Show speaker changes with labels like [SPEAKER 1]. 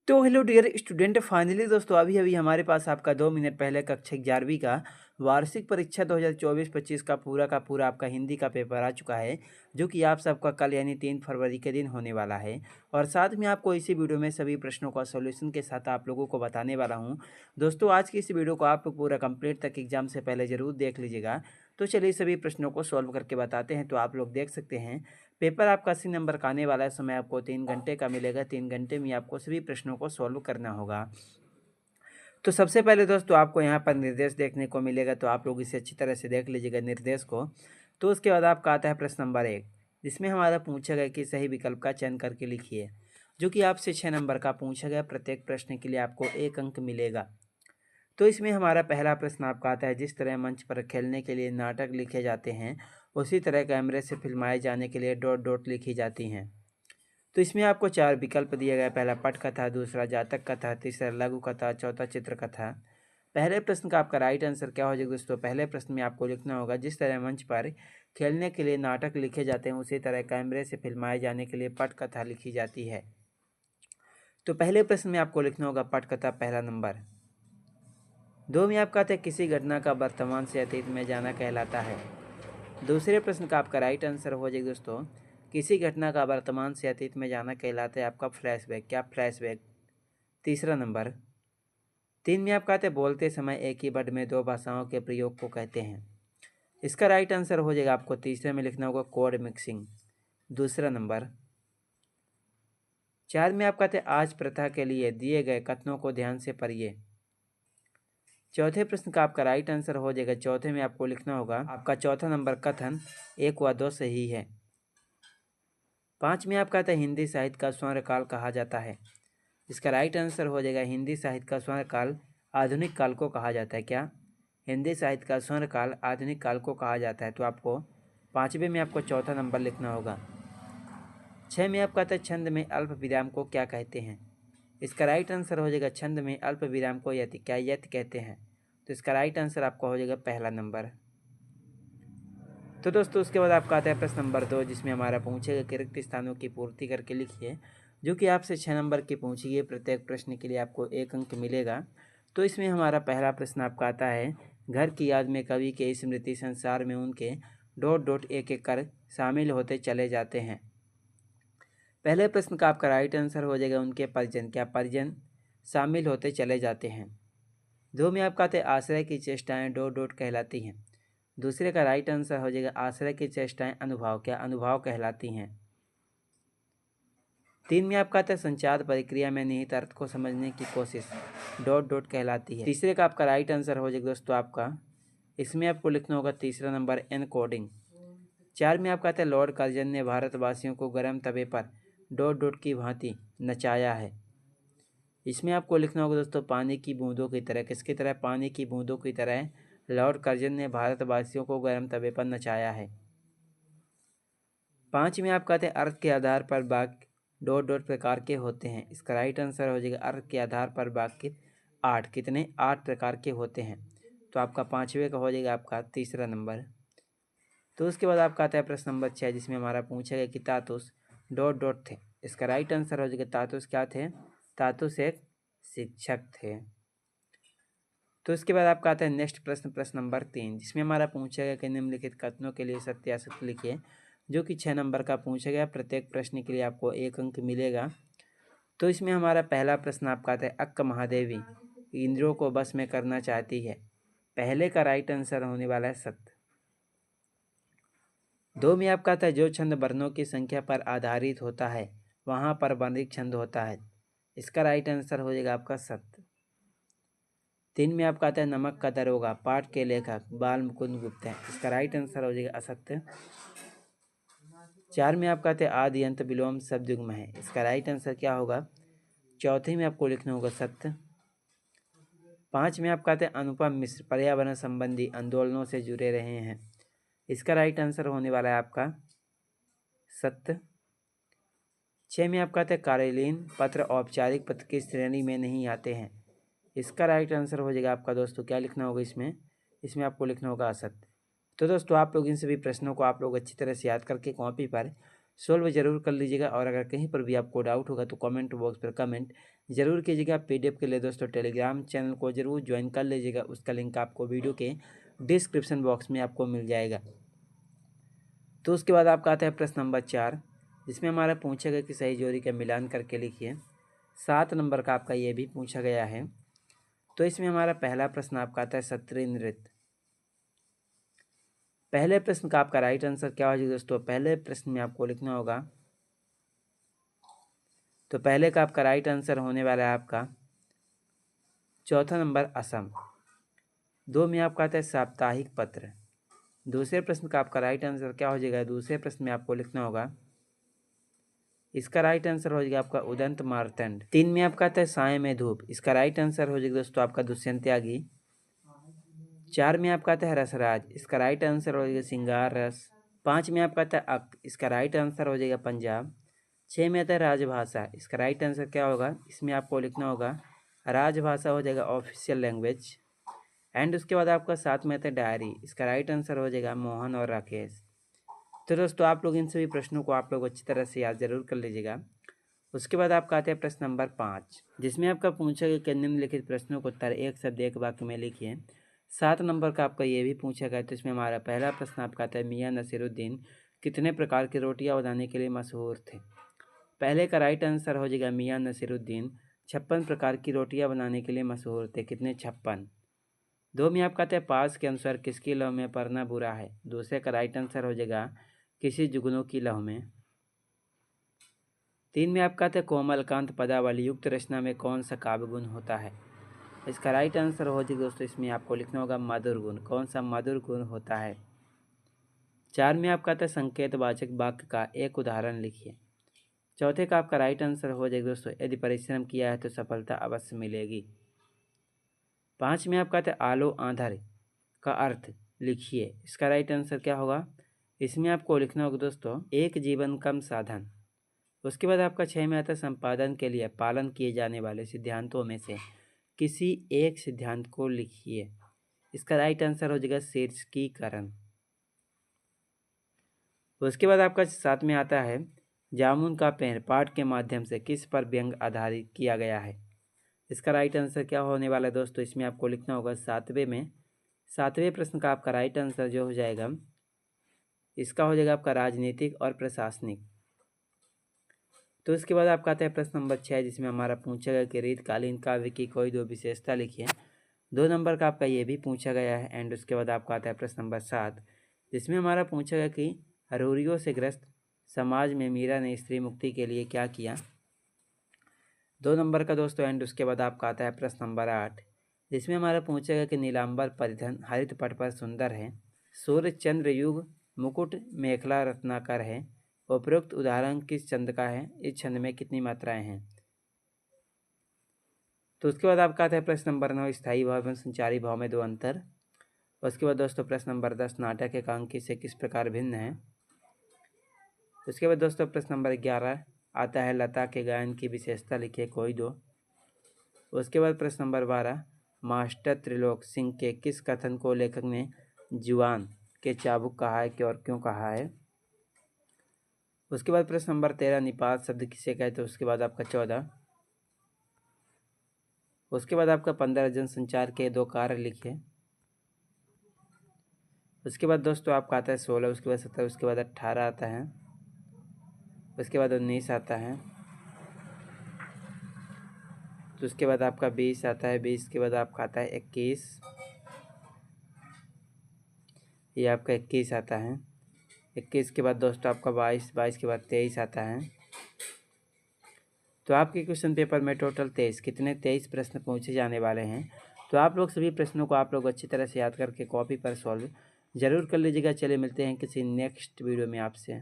[SPEAKER 1] तो hello dear student, finally दोस्तों अभी अभी हमारे पास आपका 2 मिनट पहले कक्षा 11वीं का वार्षिक परीक्षा 2024-25 का पूरा आपका हिंदी का पेपर आ चुका है, जो कि आप सबका कल यानी 3 फरवरी के दिन होने वाला है। और साथ में आपको इसी वीडियो में सभी प्रश्नों का सॉल्यूशन के साथ आप लोगों को बताने वाला हूं। दोस्तों आज की इस वीडियो को आप लोग पूरा कंप्लीट तक एग्जाम से पहले ज़रूर देख लीजिएगा। तो चलिए सभी प्रश्नों को सॉल्व करके बताते हैं। तो आप लोग देख सकते हैं पेपर आपका 80 नंबर का आने वाला है। समय आपको 3 घंटे का मिलेगा। 3 घंटे में आपको सभी प्रश्नों को सॉल्व करना होगा। तो सबसे पहले दोस्तों आपको यहाँ पर निर्देश देखने को मिलेगा, तो आप लोग इसे अच्छी तरह से देख लीजिएगा निर्देश को। तो उसके बाद आपका आता है प्रश्न नंबर 1, जिसमें हमारा पूछा गया कि सही विकल्प का चयन करके लिखिए, जो कि आपसे 6 नंबर का पूछा गया। प्रत्येक प्रश्न के लिए आपको 1 अंक मिलेगा। तो इसमें हमारा पहला प्रश्न आपका आता है, जिस तरह मंच पर खेलने के लिए नाटक लिखे जाते हैं, उसी तरह कैमरे से फिल्माए जाने के लिए डॉट डॉट लिखी जाती हैं। तो इसमें आपको 4 विकल्प दिए गए। पहला पटकथा, दूसरा जातक कथा, तीसरा लघु कथा, चौथा चित्रकथा। पहले प्रश्न का आपका राइट आंसर क्या हो जाएगा दोस्तों? पहले प्रश्न में आपको लिखना होगा, जिस तरह मंच पर खेलने के लिए नाटक लिखे जाते हैं, उसी तरह कैमरे से फिल्माए जाने के लिए पटकथा लिखी जाती है। तो पहले प्रश्न में आपको लिखना होगा पटकथा, पहला नंबर। 2 में आपका आता है, किसी घटना का वर्तमान से अतीत में जाना कहलाता है। दूसरे प्रश्न का आपका राइट आंसर हो जाएगा दोस्तों, किसी घटना का वर्तमान से अतीत में जाना कहलाता है आपका फ्लैशबैक। क्या फ्लैशबैक? तीसरा नंबर। 3 में आपका आता है, बोलते समय एक ही वर्ड में 2 भाषाओं के प्रयोग को कहते हैं। इसका राइट आंसर हो जाएगा आपको तीसरे में लिखना होगा कोड मिक्सिंग, दूसरा नंबर। 4 में आपका आता है, आज प्रथा के लिए दिए गए कथनों को ध्यान से पढ़िए। चौथे प्रश्न का आपका राइट आंसर हो जाएगा, चौथे में आपको लिखना होगा आपका चौथा नंबर, कथन 1 व 2 सही है। 5 में आपका आता है, हिंदी साहित्य का स्वर्णकाल कहा जाता है। इसका राइट आंसर हो जाएगा, हिंदी साहित्य का स्वर्णकाल आधुनिक काल को कहा जाता है। क्या? हिंदी साहित्य का स्वर्णकाल आधुनिक काल को कहा जाता है। तो आपको 5वें में आपको चौथा नंबर लिखना होगा। 6 में आपका आता है, छंद में अल्प विराम को क्या कहते हैं? इसका राइट आंसर हो जाएगा, छंद में अल्प विराम को यति, क्या यति कहते हैं। तो इसका राइट आंसर आपका हो जाएगा पहला नंबर। तो दोस्तों उसके बाद आपका आता है प्रश्न नंबर 2, जिसमें हमारा पूछेगा कि रिक्त स्थानों की पूर्ति करके लिखिए, जो कि आपसे 6 नंबर की पूछी है। प्रत्येक प्रश्न के लिए आपको 1 अंक मिलेगा। तो इसमें हमारा पहला प्रश्न आपका आता है, घर की याद में कवि के स्मृति संसार में उनके डॉट डॉट एक एक कर शामिल होते चले जाते हैं। पहले प्रश्न का आपका राइट आंसर हो जाएगा उनके परिजन। क्या परिजन शामिल होते चले जाते हैं। 2 में आपका आता है, आश्रय की चेष्टाएं डॉट डॉट कहलाती हैं। दूसरे का राइट आंसर हो जाएगा, आश्रय की चेष्टाएं अनुभव, क्या अनुभव कहलाती हैं। 3 में आपका आता है, संचार प्रक्रिया में निहित अर्थ को समझने की कोशिश डॉट डॉट कहलाती है। तीसरे का आपका राइट आंसर हो जाएगा दोस्तों आपका, इसमें आपको लिखना होगा तीसरा नंबर, एनकोडिंग। 4 में आपका आता है, लॉर्ड कर्जन ने भारतवासियों को गर्म तवे पर डॉट डॉट की भांति नचाया है। इसमें आपको लिखना होगा दोस्तों, पानी की बूंदों की तरह। किसकी तरह? पानी की बूंदों की तरह लॉर्ड कर्जन ने भारतवासियों को गर्म तवे पर नचाया है। 5 में आपका आते हैं, अर्थ के आधार पर वाक्य डॉट डॉट प्रकार के होते हैं। इसका राइट आंसर हो जाएगा, अर्थ के आधार पर वाक्य 8, कितने? 8 प्रकार के होते हैं। तो आपका 5वें का हो जाएगा आपका तीसरा नंबर। तो उसके बाद आपका आता है प्रश्न नंबर 6, जिसमें हमारा पूछा गया कि तातुस डॉट डॉट थे। इसका राइट आंसर हो जाएगा, तातुस क्या थे? तातुस एक शिक्षक थे। तो इसके बाद आपका आता है नेक्स्ट प्रश्न, प्रश्न नंबर 3, जिसमें हमारा पूछा गया कि निम्नलिखित कथनों के लिए सत्य असत्य लिखिए, जो कि 6 नंबर का पूछा गया। प्रत्येक प्रश्न के लिए आपको 1 अंक मिलेगा। तो इसमें हमारा पहला प्रश्न आपका आता है, अक्क महादेवी इंद्रियों को बस में करना चाहती है। पहले का राइट आंसर होने वाला है सत्य। 2 में आपका आता है, जो छंद वर्णों की संख्या पर आधारित होता है वहाँ पर वर्णिक छंद होता है। इसका राइट आंसर हो जाएगा आपका सत्य। 3 में आपका आता है, नमक का दरोगा पाठ के लेखक बाल मुकुंद गुप्त हैं। इसका राइट आंसर हो जाएगा असत्य। 4 में आपका आता है, आदि अंत विलोम शब्द युग्म है। इसका राइट आंसर क्या होगा? चौथे में आपको लिखना होगा सत्य। 5 में आपका आता है, अनुपम मिश्र पर्यावरण संबंधी आंदोलनों से जुड़े रहे हैं। इसका राइट आंसर होने वाला है आपका सत्य। 6 में आपका आता है, कार्यालयीन पत्र औपचारिक पत्र की श्रेणी में नहीं आते हैं। इसका राइट आंसर हो जाएगा आपका दोस्तों, क्या लिखना होगा इसमें आपको लिखना होगा असत्य। तो दोस्तों आप लोग इन सभी प्रश्नों को आप लोग अच्छी तरह से याद करके कॉपी पर सोल्व जरूर कर लीजिएगा। और अगर कहीं पर भी आपको डाउट होगा तो कमेंट बॉक्स पर कमेंट ज़रूर कीजिएगा। पीडीएफ के लिए दोस्तों टेलीग्राम चैनल को ज़रूर ज्वाइन कर लीजिएगा, उसका लिंक आपको वीडियो के डिस्क्रिप्शन बॉक्स में आपको मिल जाएगा। तो उसके बाद आपका आता है प्रश्न नंबर 4, जिसमें हमारा पूछा गया कि सही जोड़ी का मिलान करके लिखिए। 7 नंबर का आपका ये भी पूछा गया है। तो इसमें हमारा पहला प्रश्न आपका आता है सत्रीय नृत्य। पहले प्रश्न का आपका राइट आंसर क्या होगा दोस्तों? पहले प्रश्न में आपको लिखना होगा, तो पहले का आपका राइट आंसर होने वाला है आपका चौथा नंबर असम। 2 में आपका आता है साप्ताहिक पत्र। दूसरे प्रश्न का आपका राइट आंसर क्या हो जाएगा? दूसरे प्रश्न में आपको लिखना होगा, इसका राइट आंसर हो जाएगा आपका उदंत मार्तंड। 3 में आपका आता है साय में धूप। इसका राइट आंसर हो जाएगा दोस्तों आपका दुष्यंत त्यागी। 4 में आपका आता है रसराज। इसका राइट आंसर हो जाएगा सिंगार रस। 5 में आपका आता है अक। इसका राइट आंसर हो जाएगा पंजाब। 6 में आता है राजभाषा। इसका राइट आंसर क्या होगा? इसमें आपको लिखना होगा राजभाषा हो जाएगा ऑफिशियल लैंग्वेज। एंड उसके बाद आपका 7 में आता है डायरी। इसका राइट आंसर हो जाएगा मोहन और राकेश। तो दोस्तों आप लोग इन सभी प्रश्नों को आप लोग अच्छी तरह से याद जरूर कर लीजिएगा। उसके बाद आपका आता है प्रश्न नंबर 5, जिसमें आपका पूछा गया कि निम्नलिखित प्रश्नों को उत्तर एक शब्द एक वाक्य में लिखिए। 7 नंबर का आपका ये भी पूछा गया। तो इसमें हमारा पहला प्रश्न आपका आता है मियाँ नसीरुद्दीन कितने प्रकार की रोटियां बनाने के लिए मशहूर थे? पहले का राइट आंसर हो जाएगा मियाँ नसीरुद्दीन 56 प्रकार की रोटियां बनाने के लिए मशहूर थे। कितने? 56। 2 में आपका आता है पास के अनुसार किसकी लव में पढ़ना बुरा है? दूसरे का राइट आंसर हो जाएगा किसी जुगनू की लव में। 3 में आपका आता है कोमलकांत पदावली युक्त रचना में कौन सा काव्य गुण होता है? इसका राइट आंसर हो जाएगा दोस्तों, इसमें आपको लिखना होगा मधुर गुण। कौन सा मधुर गुण होता है? 4 में आपका आता है संकेतवाचक वाक्य का एक उदाहरण लिखिए। चौथे का आपका राइट आंसर हो जाएगा दोस्तों, यदि परिश्रम किया है तो सफलता अवश्य मिलेगी। 5 में आपका आता है आलो आंधर का अर्थ लिखिए। इसका राइट आंसर क्या होगा? इसमें आपको लिखना होगा दोस्तों एक जीवन कम साधन। उसके बाद आपका 6 में आता है संपादन के लिए पालन किए जाने वाले सिद्धांतों में से किसी एक सिद्धांत को लिखिए। इसका राइट आंसर हो जाएगा शीर्षकीकरण। उसके बाद आपका 7 में आता है जामुन का पेड़ पाठ के माध्यम से किस पर व्यंग आधारित किया गया है? इसका राइट आंसर क्या होने वाला है दोस्तों? इसमें आपको लिखना होगा 7वें प्रश्न का आपका राइट आंसर जो हो जाएगा, इसका हो जाएगा आपका राजनीतिक और प्रशासनिक। तो इसके बाद आपका आता है प्रश्न नंबर 6, जिसमें हमारा पूछा गया कि रीतकालीन काव्य की कोई 2 विशेषता लिखिए। 2 नंबर का आपका ये भी पूछा गया है। एंड उसके बाद आपका आता है प्रश्न नंबर 7, जिसमें हमारा पूछा गया कि रूढ़ियों से ग्रस्त समाज में मीरा ने स्त्री मुक्ति के लिए क्या किया? 2 नंबर का दोस्तों। एंड उसके बाद आपका आता है प्रश्न नंबर 8, जिसमें हमारा पूछा गया कि नीलांबर परिधान हरित पट पर सुंदर है, सूर्य चंद्र युग मुकुट मेखला रत्नाकर है। उपरोक्त उदाहरण किस छंद का है? इस छंद में कितनी मात्राएं हैं? तो उसके बाद आपका आता है प्रश्न नंबर 9, स्थायी भाव एवं संचारी भाव में 2 अंतर। उसके बाद दोस्तों प्रश्न नंबर 10, नाटक एकांकी से किस प्रकार भिन्न है? उसके बाद दोस्तों प्रश्न नंबर 11 आता है लता के गायन की विशेषता लिखिए कोई 2। उसके बाद प्रश्न नंबर 12, मास्टर त्रिलोक सिंह के किस कथन को लेखक ने जुआन के चाबुक कहा है कि और क्यों कहा है? उसके बाद प्रश्न नंबर 13, निपात शब्द किसे कहते हैं? उसके बाद आपका 14, उसके बाद आपका 15, जनसंचार के 2 कार्य लिखिए। उसके बाद दोस्तों आपका आता है 16, उसके बाद 17, उसके बाद 18 आता है, उसके बाद 19 आता है, तो उसके बाद आपका 20 आता है, 20 के बाद आपका आता है 21, ये आपका 21 आता है। 21 के बाद दोस्तों आपका 22, 22 के बाद 23 आता है। तो आपके क्वेश्चन पेपर में टोटल 23 प्रश्न पूछे जाने वाले हैं। तो आप लोग सभी प्रश्नों को आप लोग अच्छी तरह से याद करके कॉपी पर सॉल्व जरूर कर लीजिएगा। चलिए मिलते हैं किसी नेक्स्ट वीडियो में आपसे।